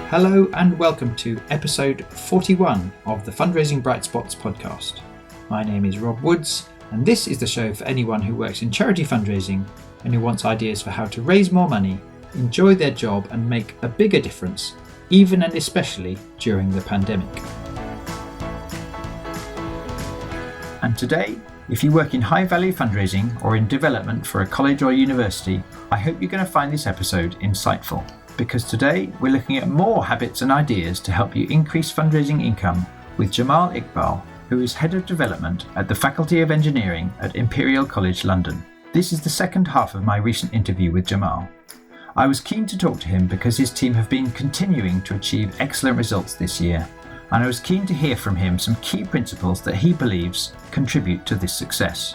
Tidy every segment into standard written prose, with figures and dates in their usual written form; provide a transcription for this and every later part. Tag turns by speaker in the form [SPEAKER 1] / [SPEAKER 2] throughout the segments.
[SPEAKER 1] Hello and welcome to episode 41 of the Fundraising Bright Spots podcast. My name is Rob Woods, and this is the show for anyone who works in charity fundraising and who wants ideas for how to raise more money, enjoy their job and make a bigger difference, even and especially during the pandemic. And today, if you work in high-value fundraising or in development for a college or university, I hope you're going to find this episode insightful. Because today we're looking at more habits and ideas to help you increase fundraising income with Jamal Iqbal, who is Head of Development at the Faculty of Engineering at Imperial College London. This is the second half of my recent interview with Jamal. I was keen to talk to him because his team have been continuing to achieve excellent results this year, and I was keen to hear from him some key principles that he believes contribute to this success.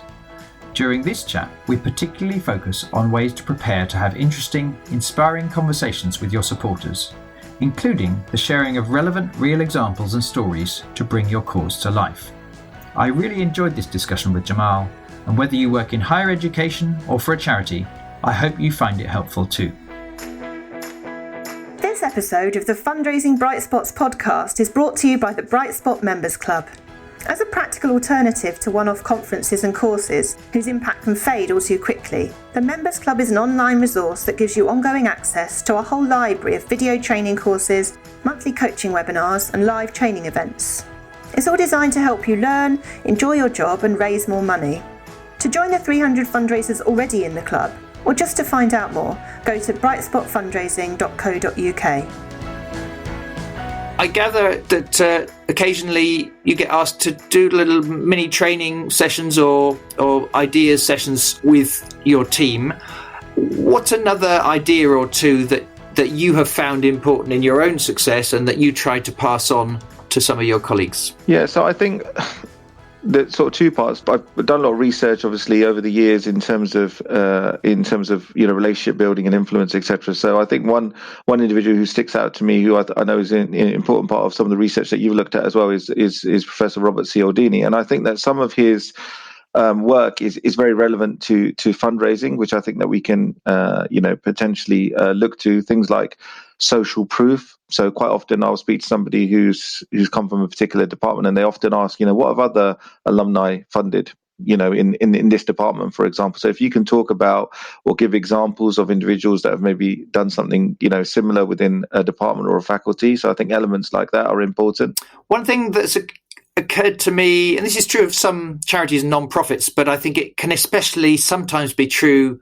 [SPEAKER 1] During this chat, we particularly focus on ways to prepare to have interesting, inspiring conversations with your supporters, including the sharing of relevant real examples and stories to bring your cause to life. I really enjoyed this discussion with Jamal, and whether you work in higher education or for a charity, I hope you find it helpful too.
[SPEAKER 2] This episode of the Fundraising Bright Spots podcast is brought to you by the Bright Spot Members Club. As a practical alternative to one-off conferences and courses whose impact can fade all too quickly, the Members Club is an online resource that gives you ongoing access to a whole library of video training courses, monthly coaching webinars and live training events. It's all designed to help you learn, enjoy your job and raise more money. To join the 300 fundraisers already in the club, or just to find out more, go to brightspotfundraising.co.uk.
[SPEAKER 1] I gather that occasionally you get asked to do little mini training sessions or ideas sessions with your team. What's another idea or two that you have found important in your own success and that you try to pass on to some of your colleagues?
[SPEAKER 3] Yeah, so I think the sort of two parts. I've done a lot of research, obviously, over the years in terms of relationship building and influence, etc. So I think one individual who sticks out to me, who I know is an important part of some of the research that you've looked at as well, is Professor Robert Cialdini, and I think that some of his work is very relevant to fundraising, which I think that we can potentially look to things like social proof. So quite often I'll speak to somebody who's come from a particular department, and they often ask, what have other alumni funded, in this department, for example. So if you can talk about or give examples of individuals that have maybe done something, similar within a department or a faculty. So I think elements like that are important.
[SPEAKER 1] One thing that's occurred to me, and this is true of some charities and non-profits, but I think it can especially sometimes be true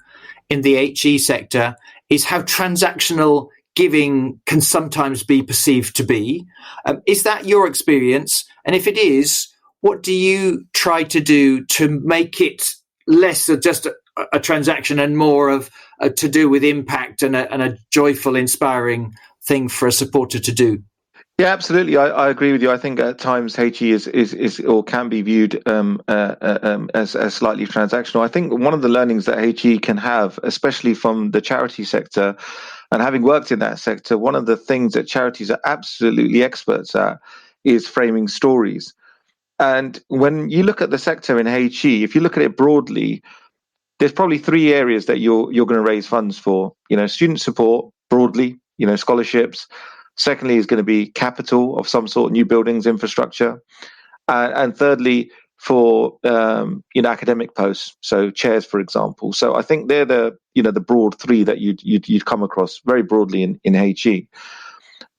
[SPEAKER 1] in the HE sector, is how transactional giving can sometimes be perceived to be. Is that your experience? And if it is, what do you try to do to make it less of just a transaction and more of to do with impact and a joyful, inspiring thing for a supporter to do?
[SPEAKER 3] Yeah, absolutely. I agree with you. I think at times HE is or can be viewed as slightly transactional. I think one of the learnings that HE can have, especially from the charity sector, and having worked in that sector, one of the things that charities are absolutely experts at is framing stories. And when you look at the sector in HE, if you look at it broadly, there's probably three areas that you're going to raise funds for. Student support broadly, scholarships. Secondly is going to be capital of some sort, new buildings, infrastructure. And thirdly, for academic posts, so chairs, for example. So I think they're the broad three that you'd come across very broadly in HE.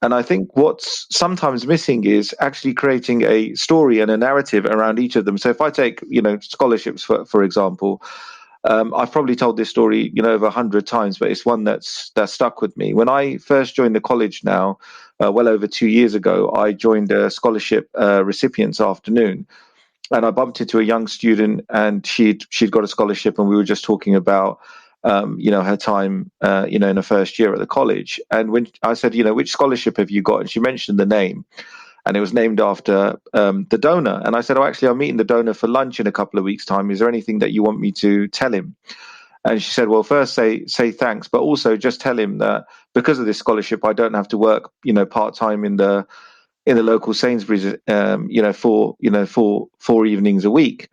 [SPEAKER 3] And I think what's sometimes missing is actually creating a story and a narrative around each of them. So if I take scholarships for example, I've probably told this story over 100 times, but it's one that's stuck with me. When I first joined the college now, well over 2 years ago, I joined a scholarship recipients afternoon. And I bumped into a young student, and she'd got a scholarship, and we were just talking about, her time, in her first year at the college. And when I said, which scholarship have you got? And she mentioned the name, and it was named after the donor. And I said, actually, I'm meeting the donor for lunch in a couple of weeks' time. Is there anything that you want me to tell him? And she said, well, first say thanks, but also just tell him that because of this scholarship, I don't have to work, part-time in the local Sainsbury's, for 4 evenings a week.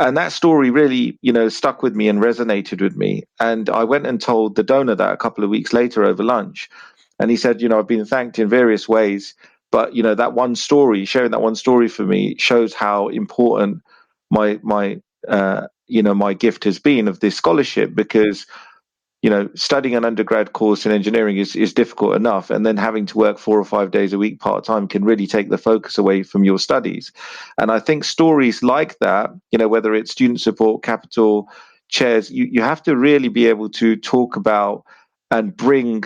[SPEAKER 3] And that story really, stuck with me and resonated with me. And I went and told the donor that a couple of weeks later over lunch. And he said, I've been thanked in various ways, but that one story, sharing that one story for me shows how important my gift has been of this scholarship, because studying an undergrad course in engineering is difficult enough, and then having to work 4 or 5 days a week part-time can really take the focus away from your studies. And I think stories like that, whether it's student support, capital, chairs, you have to really be able to talk about and bring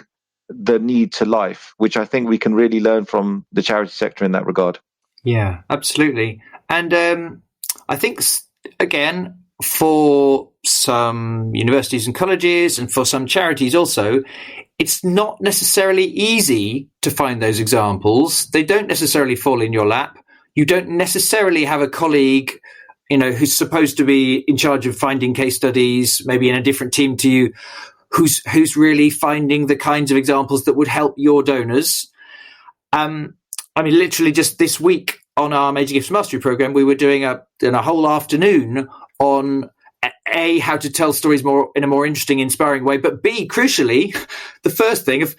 [SPEAKER 3] the need to life, which I think we can really learn from the charity sector in that regard.
[SPEAKER 1] Yeah, absolutely. And I think, again, for some universities and colleges and for some charities also, it's not necessarily easy to find those examples. They don't necessarily fall in your lap. You don't necessarily have a colleague, who's supposed to be in charge of finding case studies, maybe in a different team to you, who's really finding the kinds of examples that would help your donors. Literally just this week on our Major Gifts Mastery program, we were doing a whole afternoon on A, how to tell stories in a more interesting, inspiring way, but B, crucially, the first thing of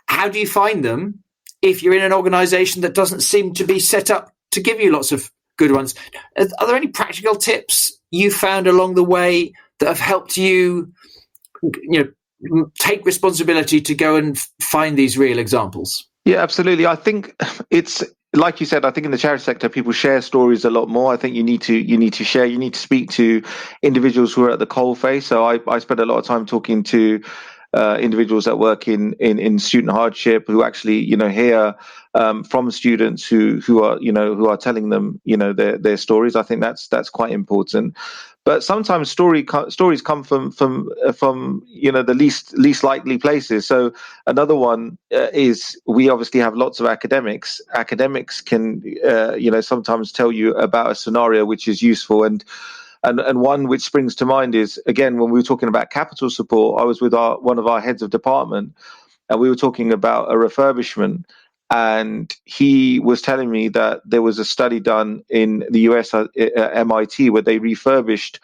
[SPEAKER 1] how do you find them if you're in an organization that doesn't seem to be set up to give you lots of good ones. Are there any practical tips you found along the way that have helped you, take responsibility to go and find these real examples?
[SPEAKER 3] Yeah, absolutely. I think it's like you said. I think in the charity sector, people share stories a lot more. I think you need to share. You need to speak to individuals who are at the coalface. So I spend a lot of time talking to individuals that work in student hardship, who actually hear from students who are telling them their stories. I think that's quite important. But sometimes stories come from the least likely places. So another one is, we obviously have lots of academics. Academics can sometimes tell you about a scenario which is useful. And one which springs to mind is, again, when we were talking about capital support, I was with one of our heads of department, and we were talking about a refurbishment. And he was telling me that there was a study done in the US at MIT where they refurbished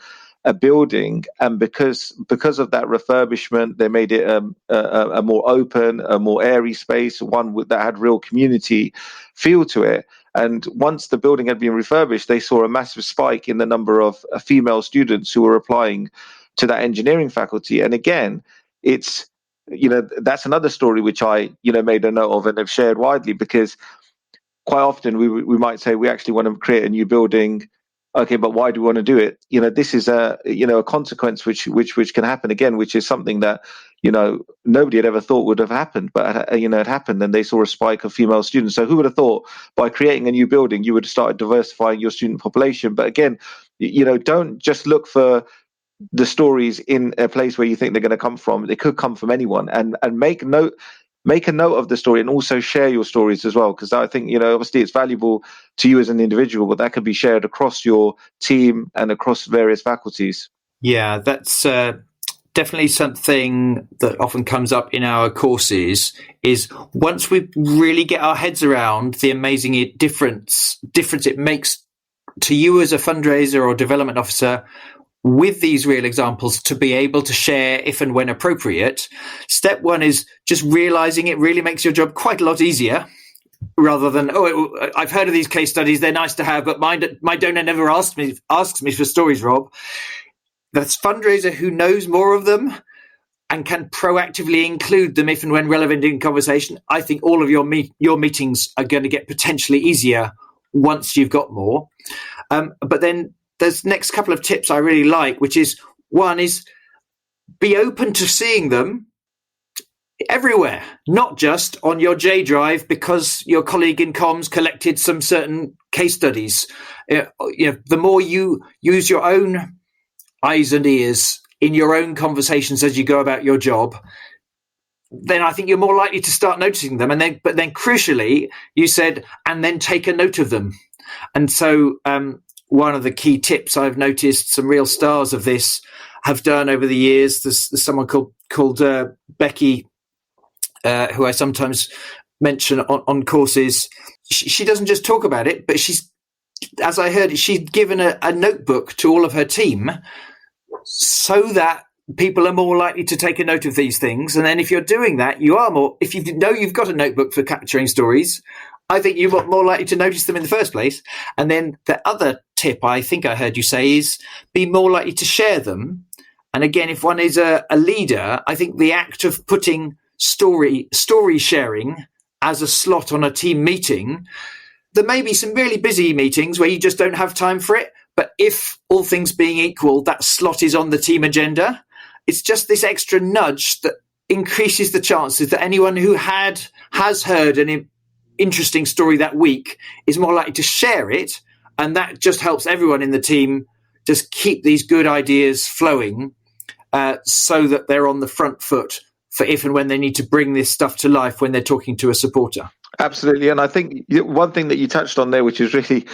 [SPEAKER 3] a building, and because of that refurbishment, they made it a more open, a more airy space, one that had real community feel to it. And once the building had been refurbished, they saw a massive spike in the number of female students who were applying to that engineering faculty. And again, it's that's another story which I made a note of and have shared widely, because quite often we might say we actually want to create a new building. Okay, but why do we want to do it? This is a consequence which can happen again, which is something that nobody had ever thought would have happened, but it happened, and they saw a spike of female students. So who would have thought by creating a new building you would have started diversifying your student population? But again, don't just look for the stories in a place where you think they're going to come from. They could come from anyone, and make a note of the story, and also share your stories as well, because I think obviously it's valuable to you as an individual, but that could be shared across your team and across various faculties.
[SPEAKER 1] Yeah, that's definitely something that often comes up in our courses, is once we really get our heads around the amazing difference it makes to you as a fundraiser or development officer with these real examples to be able to share if and when appropriate. Step one is just realizing it really makes your job quite a lot easier, rather than, I've heard of these case studies, they're nice to have, but my donor never asks me for stories, Rob. That's fundraiser who knows more of them and can proactively include them if and when relevant in conversation. I think all of your meetings are going to get potentially easier once you've got more. But then there's next couple of tips I really like, which is, one is be open to seeing them everywhere, not just on your J drive because your colleague in comms collected some certain case studies. The more you use your own eyes and ears in your own conversations as you go about your job, then I think you're more likely to start noticing them. But then crucially, you said, and then take a note of them. And so one of the key tips I've noticed some real stars of this have done over the years, there's someone called Becky, who I sometimes mention on courses. She doesn't just talk about it, but as I heard, she'd given a notebook to all of her team so that people are more likely to take a note of these things. And then if you're doing that, if you know you've got a notebook for capturing stories, I think you're more likely to notice them in the first place. And then the other tip I think I heard you say is be more likely to share them. And again, if one is a leader, I think the act of putting story sharing as a slot on a team meeting, there may be some really busy meetings where you just don't have time for it. But if all things being equal, that slot is on the team agenda, it's just this extra nudge that increases the chances that anyone who has heard an interesting story that week is more likely to share it. And that just helps everyone in the team just keep these good ideas flowing so that they're on the front foot for if and when they need to bring this stuff to life when they're talking to a supporter.
[SPEAKER 3] Absolutely. And I think one thing that you touched on there, which is really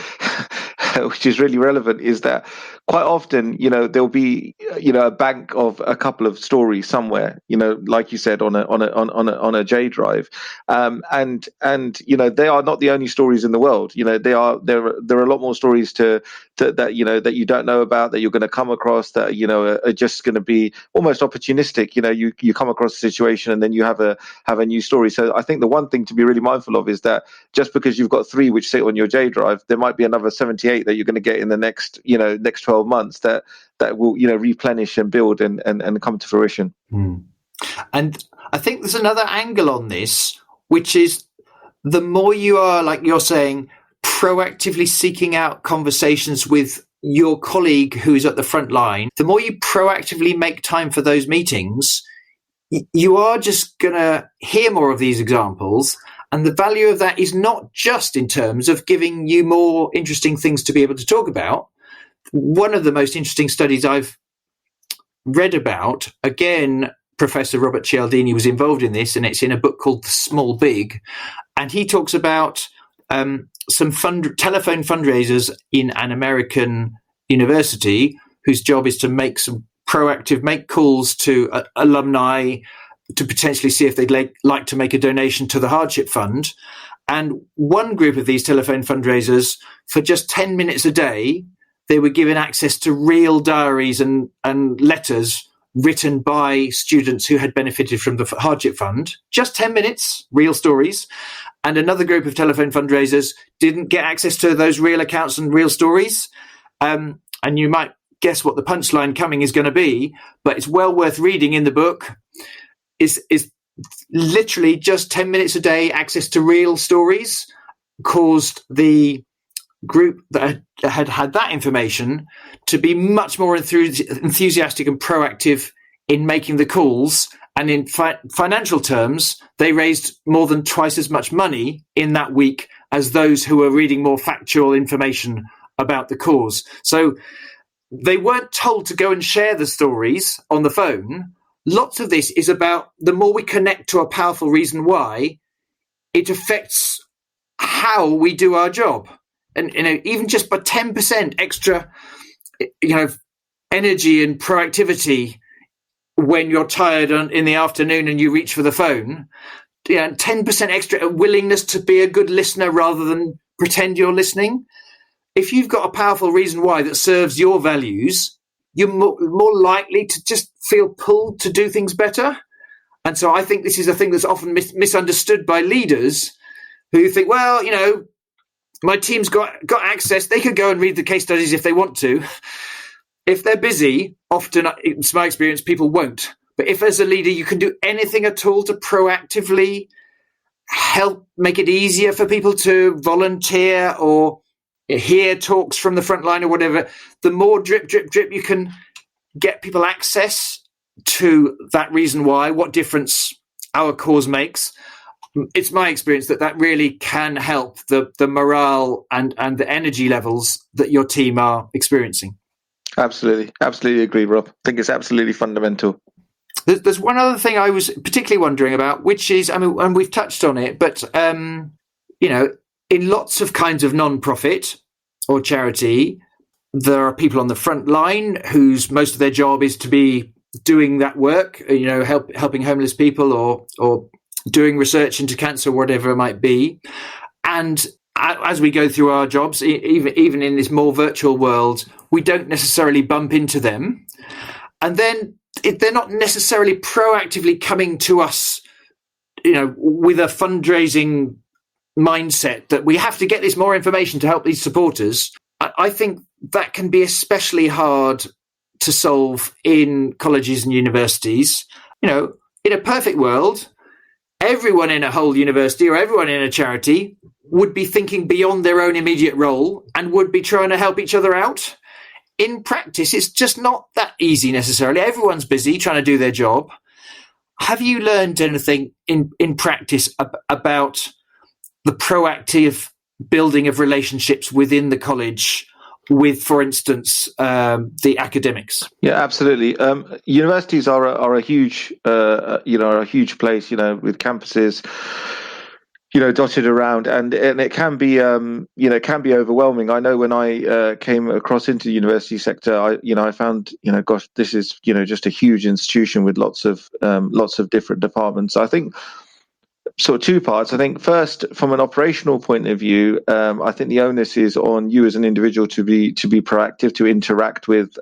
[SPEAKER 3] relevant, is that quite often, there'll be, a bank of a couple of stories somewhere, like you said, on a J drive. And they are not the only stories in the world. There are a lot more stories that you don't know about, that you're going to come across, that, are just going to be almost opportunistic. You come across a situation and then you have a new story. So I think the one thing to be really mindful of is that just because you've got 3 which sit on your J drive, there might be another 78 that you're going to get in the next 12 months that will replenish and build and come to fruition.
[SPEAKER 1] And I think there's another angle on this, which is the more you are, like you're saying, proactively seeking out conversations with your colleague who's at the front line, the more you proactively make time for those meetings, you are just going to hear more of these examples. And the value of that is not just in terms of giving you more interesting things to be able to talk about. One of the most interesting studies I've read about, again, Professor Robert Cialdini was involved in this, and it's in a book called The Small Big. And he talks about some telephone fundraisers in an American university whose job is to make calls to alumni to potentially see if they'd like to make a donation to the hardship fund. And one group of these telephone fundraisers, for just 10 minutes a day, they were given access to real diaries and letters written by students who had benefited from the hardship fund. Just 10 minutes, real stories. And another group of telephone fundraisers didn't get access to those real accounts and real stories. And you might guess what the punchline coming is going to be, but it's well worth reading in the book. Is literally just 10 minutes a day access to real stories caused the group that had that information to be much more enthusiastic and proactive in making the calls. And in financial terms, they raised more than twice as much money in that week as those who were reading more factual information about the cause. So they weren't told to go and share the stories on the phone. Lots of this is about the more we connect to a powerful reason why, it affects how we do our job. And even just by 10% extra, energy and proactivity when you're tired in the afternoon and you reach for the phone, 10% extra willingness to be a good listener rather than pretend you're listening. If you've got a powerful reason why that serves your values, you're more likely to just feel pulled to do things better. And so I think this is a thing that's often misunderstood by leaders who think, well, my team's got access. They could go and read the case studies if they want to. If they're busy, often, it's my experience, people won't. But if as a leader, you can do anything at all to proactively help make it easier for people to volunteer or hear talks from the front line or whatever, the more drip you can get people access to that reason why, what difference our cause makes. It's my experience that really can help the morale and the energy levels that your team are experiencing. Absolutely agree, Rob. I think it's absolutely fundamental. There's one other thing I was particularly wondering about, which is, and we've touched on it, but in lots of kinds of non-profit or charity, there are people on the front line whose most of their job is to be doing that work, helping homeless people or doing research into cancer, whatever it might be. And as we go through our jobs, even in this more virtual world, we don't necessarily bump into them. And then they're not necessarily proactively coming to us, with a fundraising mindset that we have to get this more information to help these supporters. I think that can be especially hard to solve in colleges and universities. In a perfect world, everyone in a whole university or everyone in a charity would be thinking beyond their own immediate role and would be trying to help each other out. In practice, it's just not that easy necessarily. Everyone's busy trying to do their job. Have you learned anything in practice about the proactive building of relationships within the college with, for instance, the academics?
[SPEAKER 3] Yeah, absolutely. Universities are a huge, a huge place, with campuses, dotted around, and it can be, it can be overwhelming. I know when I came across into the university sector, I found, gosh, this is, just a huge institution with lots of different departments. I think sort of two parts. I think first, from an operational point of view, I think the onus is on you as an individual to be proactive, to interact with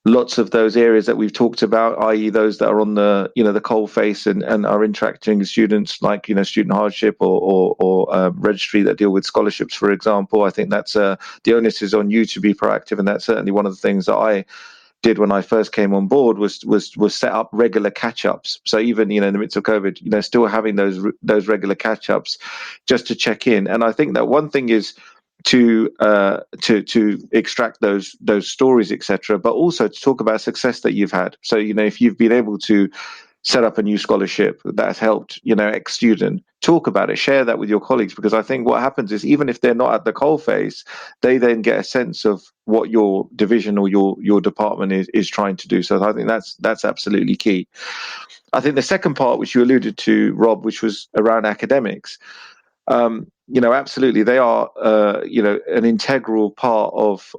[SPEAKER 3] lots of those areas that we've talked about, i.e. those that are on the the coal face and are interacting with students, like student hardship or registry that deal with scholarships, for example. I think that's the onus is on you to be proactive, and that's certainly one of the things that I did when I first came on board was set up regular catch-ups. So even in the midst of COVID, still having those regular catch-ups just to check in. And I think that one thing is to extract those stories, etc., but also to talk about success that you've had. So if you've been able to set up a new scholarship that has helped X student, talk about it, share that with your colleagues, because I think what happens is, even if they're not at the coalface, they then get a sense of what your division or your department is trying to do. So I think that's absolutely key. I think the second part, which you alluded to, Rob, which was around academics, absolutely, they are an integral part of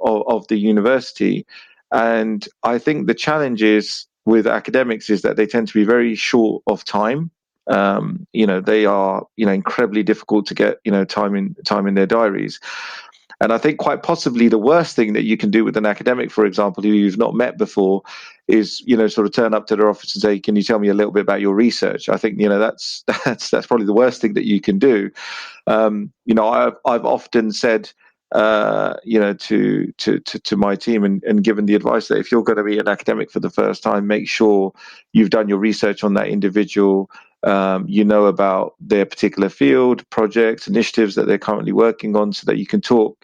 [SPEAKER 3] the university. And I think the challenge is with academics is that they tend to be very short of time. They are incredibly difficult to get time in their diaries. And I think quite possibly the worst thing that you can do with an academic, for example, who you've not met before, is sort of turn up to their office and say, "Can you tell me a little bit about your research?" I think that's probably the worst thing that you can do. I've often said to my team and given the advice that if you're going to be an academic for the first time, make sure you've done your research on that individual. About their particular field, projects, initiatives that they're currently working on, so that you can talk,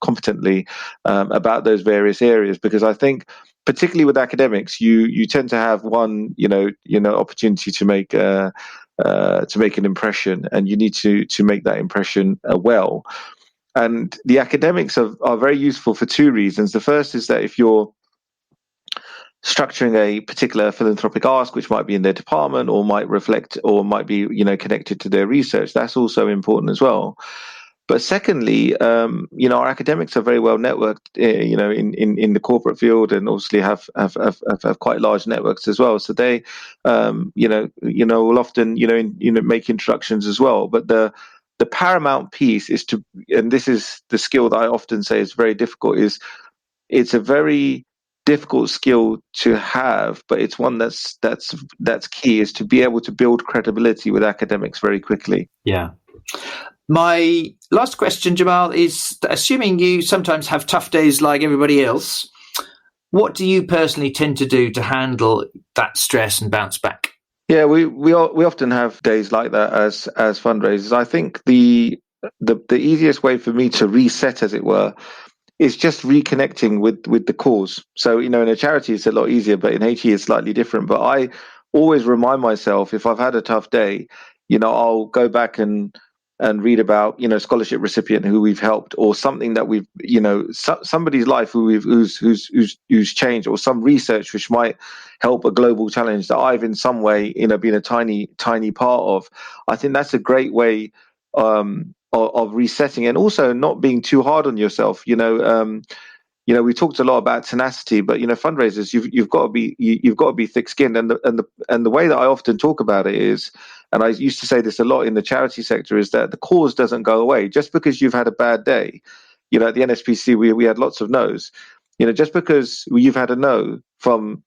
[SPEAKER 3] competently about those various areas. Because I think, particularly with academics, you tend to have one, opportunity to make an impression, and you need to make that impression well. And the academics are very useful for two reasons. The first is that if you're structuring a particular philanthropic ask, which might be in their department or might reflect or might be connected to their research, that's also important as well. But secondly, our academics are very well networked, in the corporate field, and obviously have quite large networks as well. So they, will often, make introductions as well. But the paramount piece is to, and this is the skill that I often say is very difficult, is it's a very difficult skill to have, but it's one that's key, is to be able to build credibility with academics very quickly.
[SPEAKER 1] Yeah. My last question, Jamal, is, assuming you sometimes have tough days like everybody else, what do you personally tend to do to handle that stress and bounce back?
[SPEAKER 3] Yeah, we often have days like that as fundraisers. I think the easiest way for me to reset, as it were, is just reconnecting with the cause. So, in a charity it's a lot easier, but in HE it's slightly different. But I always remind myself, if I've had a tough day, I'll go back and read about, scholarship recipient who we've helped, or something that we've, somebody's life who's changed, or some research which might help a global challenge that I've in some way, been a tiny part of. I think that's a great way of resetting, and also not being too hard on yourself. We talked a lot about tenacity, but fundraisers, you've got to be thick-skinned, and the way that I often talk about it is, and I used to say this a lot in the charity sector, is that the cause doesn't go away just because you've had a bad day. At the NSPC we had lots of no's. Just because you've had a no from,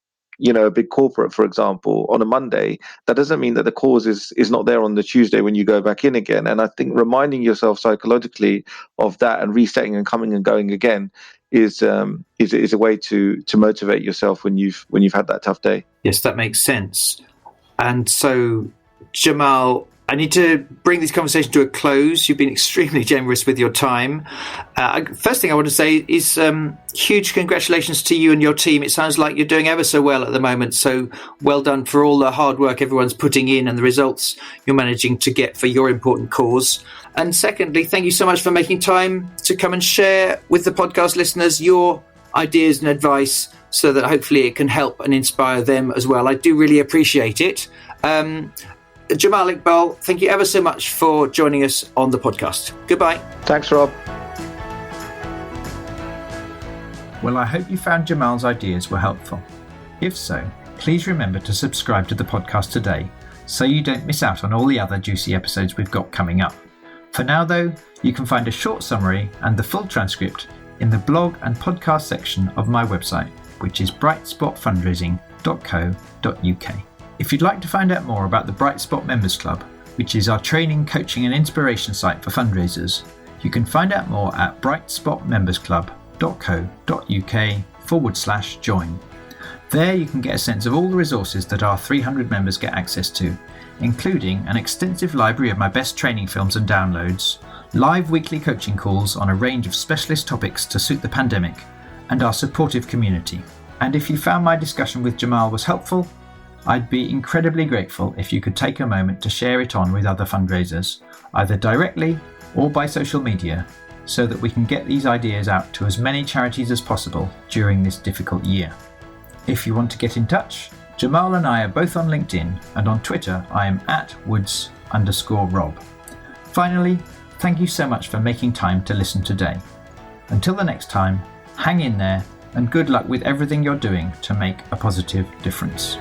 [SPEAKER 3] a big corporate, for example, on a Monday, that doesn't mean that the cause is not there on the Tuesday when you go back in again. And I think reminding yourself psychologically of that and resetting and coming and going again is a way to motivate yourself when you've had that tough day.
[SPEAKER 1] Yes, that makes sense. And so, Jamal, I need to bring this conversation to a close. You've been extremely generous with your time. First thing I want to say is huge congratulations to you and your team. It sounds like you're doing ever so well at the moment. So well done for all the hard work everyone's putting in and the results you're managing to get for your important cause. And secondly, thank you so much for making time to come and share with the podcast listeners your ideas and advice so that hopefully it can help and inspire them as well. I do really appreciate it. Jamal Iqbal, thank you ever so much for joining us on the podcast. Goodbye.
[SPEAKER 3] Thanks, Rob.
[SPEAKER 1] Well, I hope you found Jamal's ideas were helpful. If so, please remember to subscribe to the podcast today so you don't miss out on all the other juicy episodes we've got coming up. For now, though, you can find a short summary and the full transcript in the blog and podcast section of my website, which is brightspotfundraising.co.uk. If you'd like to find out more about the Bright Spot Members Club, which is our training, coaching and inspiration site for fundraisers, you can find out more at brightspotmembersclub.co.uk/join. There you can get a sense of all the resources that our 300 members get access to, including an extensive library of my best training films and downloads, live weekly coaching calls on a range of specialist topics to suit the pandemic, and our supportive community. And if you found my discussion with Jamal was helpful, I'd be incredibly grateful if you could take a moment to share it on with other fundraisers, either directly or by social media, so that we can get these ideas out to as many charities as possible during this difficult year. If you want to get in touch, Jamal and I are both on LinkedIn, and on Twitter I am @woods_Rob. Finally, thank you so much for making time to listen today. Until the next time, hang in there and good luck with everything you're doing to make a positive difference.